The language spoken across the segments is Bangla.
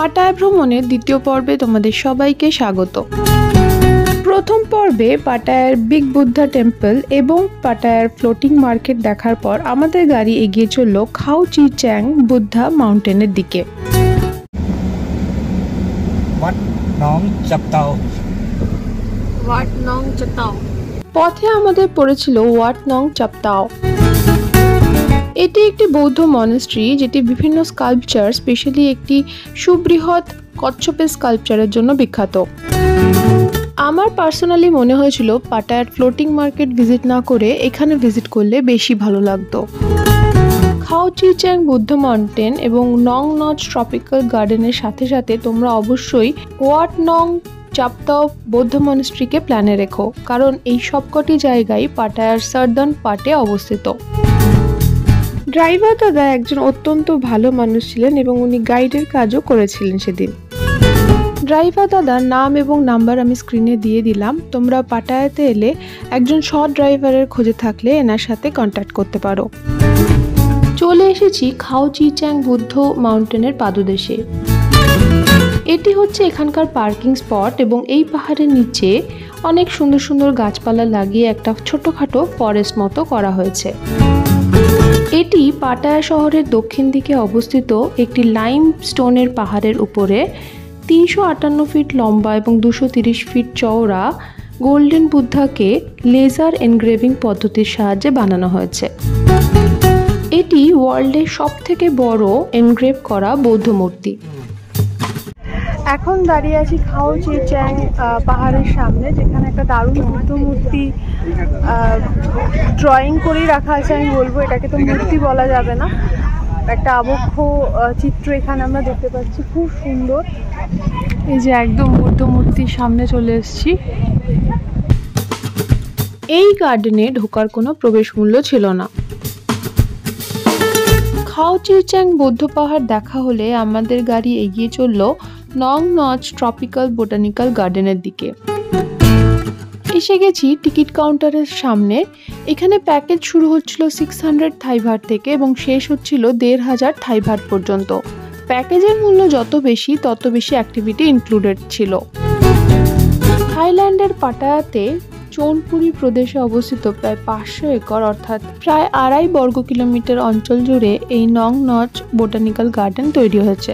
পাটায়া ভ্রমণের দ্বিতীয় পর্বে তোমাদের সবাইকে স্বাগত। প্রথম পর্বে পাটায়ার বিগ বুদ্ধা টেম্পল এবং পাটায়ার ফ্লোটিং মার্কেট দেখার পর আমাদের গাড়ি এগিয়ে চলল খাও চি চ্যাং বুদ্ধা মাউন্টেনের দিকে। পথে আমাদের পড়েছিল ওয়াট নং চাপতাও। এটি একটি বৌদ্ধ মনাস্ট্রি যেটি বিভিন্ন স্কাল্পচার, স্পেশালি একটি সুবৃহৎ কচ্ছপের স্কাল্পচারের জন্য বিখ্যাত। আমার পার্সোনালি মনে হয়েছিল পাটায়ার ফ্লোটিং মার্কেট ভিজিট না করে এখানে ভিজিট করলে বেশি ভালো লাগতো। খাও চি চ্যাং বুদ্ধ মাউন্টেন এবং নং নচ ট্রপিক্যাল গার্ডেনের সাথে সাথে তোমরা অবশ্যই ওয়াট নং চাপতাও বৌদ্ধ মনাস্ট্রিকে প্ল্যানে রেখো, কারণ এই সবকটি জায়গায় পাটায়ার সার্দার্ন পার্টে অবস্থিত। ড্রাইভার দাদা একজন অত্যন্ত ভালো মানুষ ছিলেন এবং উনি গাইডের কাজও করেছিলেন সেদিন। ড্রাইভার দাদার নাম এবং নাম্বার আমি স্ক্রিনে দিয়ে দিলাম। তোমরা পাটায়াতে এলে একজন সৎ ড্রাইভারের খোঁজে থাকলে এনার সাথে কন্ট্যাক্ট করতে পারো। চলে এসেছি খাও চি চ্যাং বুদ্ধ মাউন্টেনের পাদদেশে। এটি হচ্ছে এখানকার পার্কিং স্পট এবং এই পাহাড়ের নিচে অনেক সুন্দর সুন্দর গাছপালা লাগিয়ে একটা ছোটখাটো ফরেস্ট মতো করা হয়েছে। এটি পাটায়া শহরের দক্ষিণ দিকে অবস্থিত একটি লাইম স্টোনের পাহাড়ের উপরে 358 ফিট লম্বা এবং 230 ফিট চওড়া গোল্ডেন বুদ্ধাকে লেজার এনগ্রেভিং পদ্ধতির সাহায্যে বানানো হয়েছে। এটি ওয়ার্ল্ডের সবথেকে বড় এনগ্রেভ করা বৌদ্ধ মূর্তি। এখন দাঁড়িয়ে আছি খাও চি চ্যাং পাহাড়ের সামনে, যেখানে একটা দারুণ বুদ্ধ মূর্তি ড্রয়িং করেই রাখা আছে। আমি বলবো এটাকে তো মূর্তি বলা যাবে না, একটা আবক্ষ চিত্র এখানে আমরা দেখতে পাচ্ছি, খুব সুন্দর। এই যে একদম বুদ্ধ মূর্তির সামনে চলে এসেছি। এই গার্ডেনে ঢোকার কোনো প্রবেশ মূল্য ছিল না। খাও চি চ্যাং বৌদ্ধ পাহাড় দেখা হলে আমাদের গাড়ি এগিয়ে চলল নং নচ ট্রপিক্যাল বোটানিক্যাল গার্ডেনের দিকে। এসে গেছি টিকিট কাউন্টারের সামনে। এখানে প্যাকেজ শুরু হচ্ছিল 600 থাই ভাট থেকে এবং শেষ হচ্ছিল 1500 থাই ভাট পর্যন্ত। প্যাকেজের মূল্য যত বেশি তত বেশি অ্যাক্টিভিটি ইনক্লুডেড ছিল। থাইল্যান্ডের পাটায়াতে চোনপুরি প্রদেশে অবস্থিত প্রায় 500 একর অর্থাৎ প্রায় 2.5 বর্গ কিলোমিটার অঞ্চল জুড়ে এই নং নচ বোটানিক্যাল গার্ডেন তৈরি হয়েছে।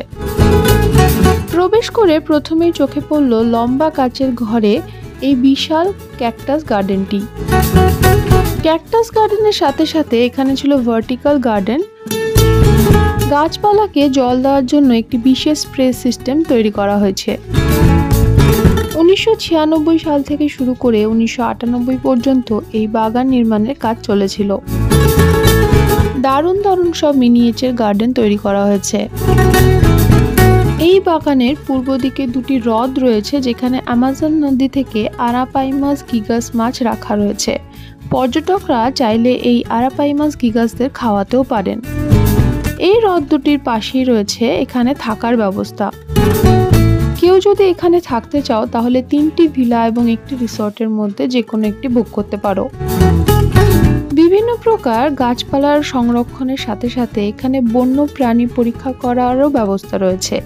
প্রবেশ করে প্রথমেই চোখে পড়ল লম্বা কাচের ঘরে এই বিশাল ক্যাকটাস গার্ডেনটি। ক্যাকটাস গার্ডেনের সাথে সাথে এখানে ছিল ভার্টিক্যাল গার্ডেন। গাছপালাকে জল দেওয়ার জন্য একটি বিশেষ স্প্রে সিস্টেম তৈরি করা হয়েছে। 1996 সাল থেকে শুরু করে 1998 পর্যন্ত এই বাগান নির্মাণের কাজ চলেছিল। দারুণ দারুণ সব মিনিয়েচার গার্ডেন তৈরি করা হয়েছে। এই বাগানের পূর্ব দিকে দুটি হ্রদ রয়েছে, যেখানে অ্যামাজন নদী থেকে আরাপাইমাস গিগাস মাছ রাখা রয়েছে। পর্যটকরা চাইলে এই আরাপাইমাস গিগাসদের খাওয়াতেও পারেন। এই হ্রদ দুটির পাশেই রয়েছে এখানে থাকার ব্যবস্থা। কেউ যদি এখানে থাকতে চাও তাহলে 3টি ভিলা এবং একটি রিসর্টের মধ্যে যে কোনো একটি বুক করতে পারো। বিভিন্ন প্রকার গাছপালার সংরক্ষণের সাথে সাথে এখানে বন্য প্রাণী পরীক্ষা করারও ব্যবস্থা রয়েছে।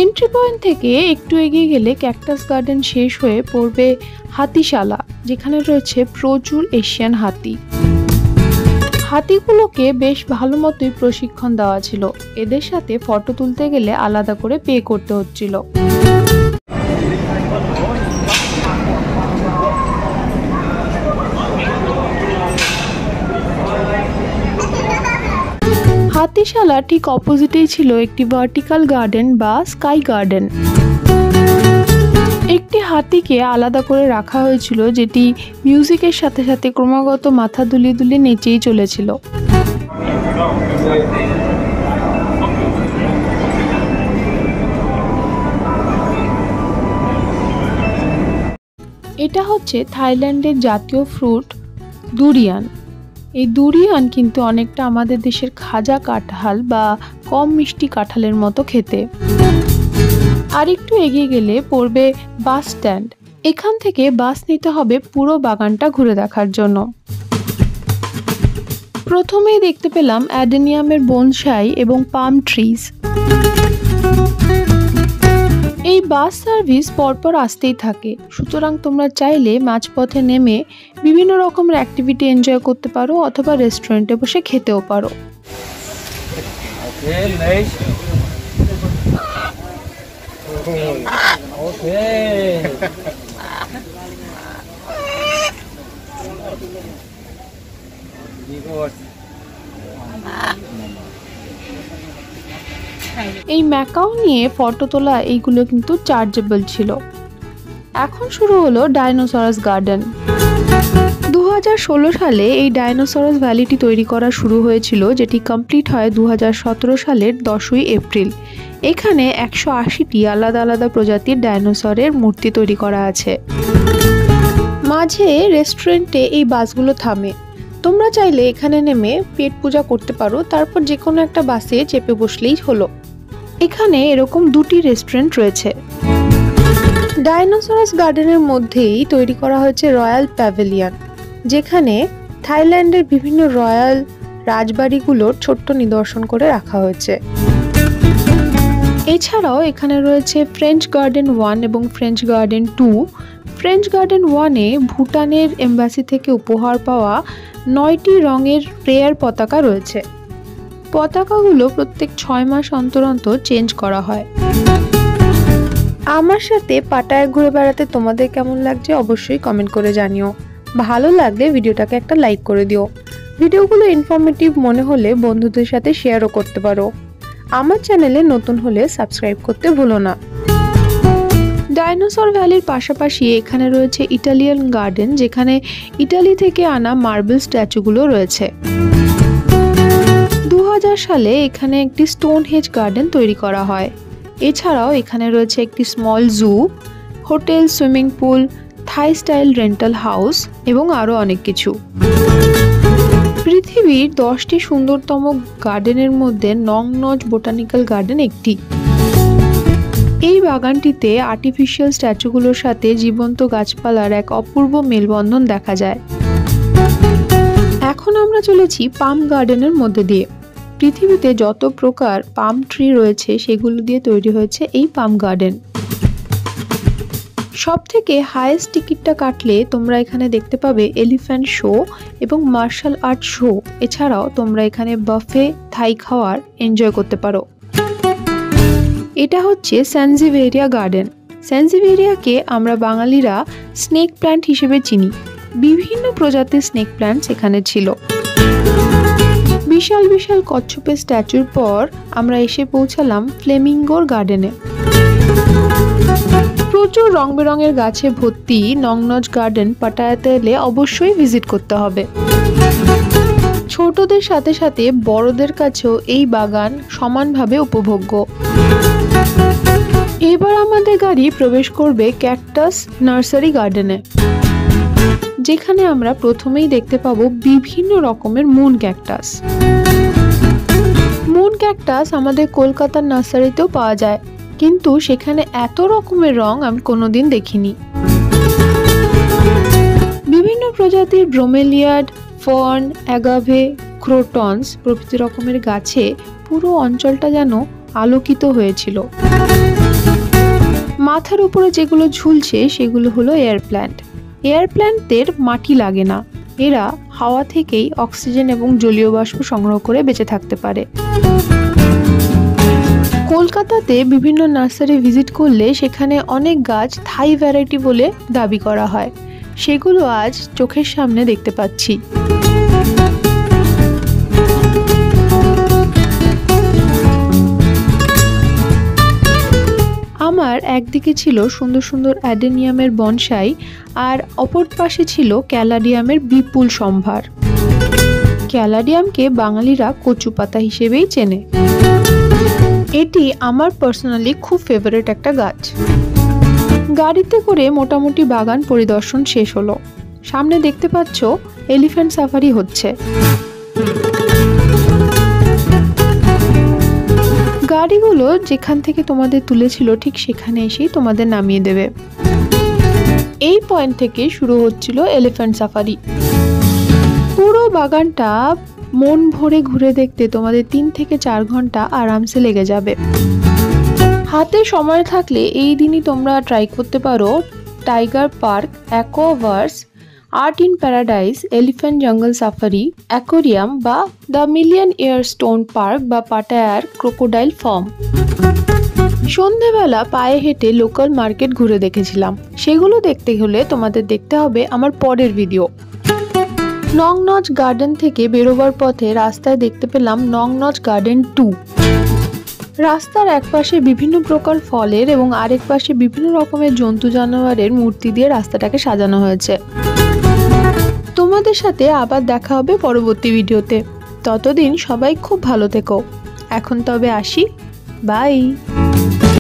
এন্ট্রি পয়েন্ট থেকে একটু এগিয়ে গেলে ক্যাকটাস গার্ডেন শেষ হয়ে পড়বে হাতিশালা, যেখানে রয়েছে প্রচুর এশিয়ান হাতি। হাতিগুলোকে বেশ ভালো মতোই প্রশিক্ষণ দেওয়া ছিল। এদের সাথে ফটো তুলতে গেলে আলাদা করে পে করতে হচ্ছিল। হাতিশালা ঠিক অপোজিটেই ছিল একটি ভার্টিক্যাল গার্ডেন বা স্কাই গার্ডেন। একটি হাতিকে আলাদা করে রাখা হয়েছিল, যেটি মিউজিকের সাথে সাথে ক্রমাগত মাথা দুলিয়ে দুলিয়ে নেচেই চলেছিল। এটা হচ্ছে থাইল্যান্ডের জাতীয় ফ্রুট দুরিয়ান। এই দুরিয়ান কিন্তু অনেকটা আমাদের দেশের খাজা কাঁঠাল বা কম মিষ্টি কাঁঠালের মতো খেতে। আর একটু এগিয়ে গেলে পড়বে বাস স্ট্যান্ড। এখান থেকে বাস নিতে হবে পুরো বাগানটা ঘুরে দেখার জন্য। প্রথমেই দেখতে পেলাম অ্যাডেনিয়ামের বনসাই এবং পাম ট্রিজ। এই বাস সার্ভিস পরপর আসতেই থাকে, সুতরাং তোমরা চাইলে মাঝপথে নেমে বিভিন্ন রকমের অ্যাক্টিভিটি এনজয় করতে পারো অথবা রেস্টুরেন্টে বসে খেতেও পারো। এই ম্যাকাও নিয়ে ফটো তোলা এইগুলো কিন্তু চার্জেবল ছিল। এখন শুরু হলো ডাইনোসরাস গার্ডেন। 2016 সালে এই ডাইনোসরাস ভ্যালিটি তৈরি করা শুরু হয়েছিল, যেটি কমপ্লিট হয় 2017 সালের 10ই এপ্রিল। এখানে 180টি আলাদা আলাদা প্রজাতির ডাইনোসরের মূর্তি তৈরি করা আছে। মাঝে রেস্টুরেন্টে এই বাসগুলো থামে, তোমরা চাইলে এখানে নেমে পেট পূজা করতে পারো, তারপর যে কোনো একটা বাসে চেপে বসলেই হলো। এখানে এরকম 2টি রেস্টুরেন্ট রয়েছে। ডাইনোসরাস গার্ডেনের মধ্যেই তৈরি করা হয়েছে রয়্যাল প্যাভিলিয়ন, যেখানে থাইল্যান্ডের বিভিন্ন রয়্যাল রাজবাড়িগুলোর ছোট্ট নিদর্শন করে রাখা হয়েছে। এছাড়াও এখানে রয়েছে ফ্রেঞ্চ গার্ডেন 1 এবং ফ্রেঞ্চ গার্ডেন 2। ফ্রেঞ্চ গার্ডেন 1-এ ভুটানের এম্বাসি থেকে উপহার পাওয়া 9টি রঙের প্রেয়ার পতাকা রয়েছে। পতাকাগুলো প্রত্যেক 6 মাস অন্তর অন্তর চেঞ্জ করা হয়। আমার সাথে পাটায়া ঘুরে বেড়াতে তোমাদের কেমন লাগছে অবশ্যই কমেন্ট করে জানিও। ভালো লাগলে ভিডিওটাকে একটা লাইক করে দিও। ভিডিওগুলো ইনফরমেটিভ মনে হলে বন্ধুদের সাথে শেয়ারও করতে পারো। আমার চ্যানেলে নতুন হলে সাবস্ক্রাইব করতে ভুলো না। ডাইনোসর ভ্যালির পাশাপাশি এখানে রয়েছে ইটালিয়ান গার্ডেন, যেখানে ইটালি থেকে আনা মার্বেল স্ট্যাচুগুলো রয়েছে। 2000 সালে এখানে একটি স্টোনহেঞ্জ গার্ডেন তৈরি করা হয়। এছাড়াও এখানে রয়েছে একটি স্মল জু, হোটেল, সুইমিং পুল, থাই স্টাইল রেন্টাল হাউস এবং আরও অনেক কিছু। পৃথিবীর 10টি সুন্দরতম গার্ডেনের মধ্যে নংনজ বোটানিক্যাল গার্ডেন একটি। এই বাগানটিতে আর্টিফিশিয়াল স্ট্যাচুগুলোর সাথে জীবন্ত গাছপালার এক অপূর্ব মেলবন্ধন দেখা যায়। এখন আমরা চলেছি পাম গার্ডেনের মধ্যে দিয়ে। পৃথিবীতে যত প্রকার পাম ট্রি রয়েছে সেগুলো দিয়ে তৈরি হয়েছে এই পাম গার্ডেন। সব থেকে হাইয়েস্ট টিকিটটা কাটলে তোমরা এখানে দেখতে পাবে এলিফ্যান্ট শো এবং মার্শাল আর্ট শো। এছাড়াও তোমরা এখানে বাফে থাই খাওয়ার এনজয় করতে পারো। এটা হচ্ছে স্যানজিভেরিয়া গার্ডেন। স্যানজিভেরিয়াকে আমরা বাঙালিরা স্নেক প্ল্যান্ট হিসেবে চিনি। বিভিন্ন প্রজাতির স্নেক প্ল্যান্টস এখানে ছিল। বিশাল বিশাল কচ্ছপের স্ট্যাচুর পর আমরা এসে পৌঁছালাম ফ্লেমিঙ্গোর গার্ডেনে। প্রচুর রং বেরঙের গাছে ভর্তি নংনজ গার্ডেন পাটায়াতে এলে অবশ্যই ভিজিট করতে হবে। ছোটদের সাথে সাথে বড়দের কাছেও এই বাগান সমানভাবে উপভোগ্য। এবার আমাদের গাড়ি প্রবেশ করবে ক্যাকটাস নার্সারি গার্ডেনে, যেখানে আমরা প্রথমেই দেখতে পাবো বিভিন্ন রকমের মুন ক্যাকটাস। মুন ক্যাকটাস আমাদের কলকাতার নার্সারিতেও পাওয়া যায়, কিন্তু সেখানে এত রকমের রং আমি কোনোদিন দেখিনি। বিভিন্ন প্রজাতির ব্রোমেলিয়াড, ফার্ন, অ্যাগাভে, ক্রোটনস প্রভৃতি রকমের গাছে পুরো অঞ্চলটা যেন আলোকিত হয়েছিল। মাথার উপরে যেগুলো ঝুলছে সেগুলো হলো এয়ার প্ল্যান্ট। এয়ার প্ল্যান্টদের মাটি লাগে না, এরা হাওয়া থেকেই অক্সিজেন এবং জলীয় বাষ্প সংগ্রহ করে বেঁচে থাকতে পারে। কলকাতাতে বিভিন্ন নার্সারি ভিজিট করলে সেখানে অনেক গাছ থাই ভ্যারাইটি বলে দাবি করা হয়, সেগুলো আজ চোখের সামনে দেখতে পাচ্ছি। আমার একদিকে ছিল সুন্দর সুন্দর অ্যাডেনিয়ামের বনসাই, আর অপর পাশে ছিল ক্যালাডিয়ামের বিপুল সম্ভার। ক্যালাডিয়ামকে বাঙালিরা কচু পাতা হিসেবেই চেনে। এটি আমার পার্সোনালি খুব ফেভারিট একটা গাছ। গাড়িতে করে মোটামুটি বাগান পরিদর্শন শেষ হলো। সামনে দেখতে পাচ্ছ এলিফ্যান্ট সাফারি হচ্ছে। গাড়িগুলো যেখান থেকে তোমাদের তুলেছিল ঠিক সেখানে এসেই তোমাদের নামিয়ে দেবে। এই পয়েন্ট থেকে শুরু হচ্ছিল এলিফ্যান্ট সাফারি। পুরো বাগানটা মন ভরে ঘুরে দেখতে তোমাদের 3 থেকে 4 ঘন্টা আরামসে লেগে যাবে। হাতে সময় থাকলে এই দিনই তোমরা ট্রাই করতে পারো tiger park, Aquaverse, art in paradise, elephant jungle safari, aquarium বা the million year stone park বা পাটায়ার ক্রোকোডাইল ফার্ম। সন্ধেবেলা পায়ে হেঁটে লোকাল মার্কেট ঘুরে দেখেছিলাম। সেগুলো দেখতে হলে তোমাদের দেখতে হবে আমার পরের ভিডিও। নংনচ গার্ডেন থেকে বেরোবার পথে রাস্তায় দেখতে পেলাম নংনচ গার্ডেন 2। রাস্তার এক পাশে বিভিন্ন প্রকার ফলের এবং আরেক পাশে বিভিন্ন রকমের জন্তু জানোয়ারের মূর্তি দিয়ে রাস্তাটাকে সাজানো হয়েছে। তোমাদের সাথে আবার দেখা হবে পরবর্তী ভিডিওতে। ততদিন সবাই খুব ভালো থেকো। এখন তবে আসি, বাই।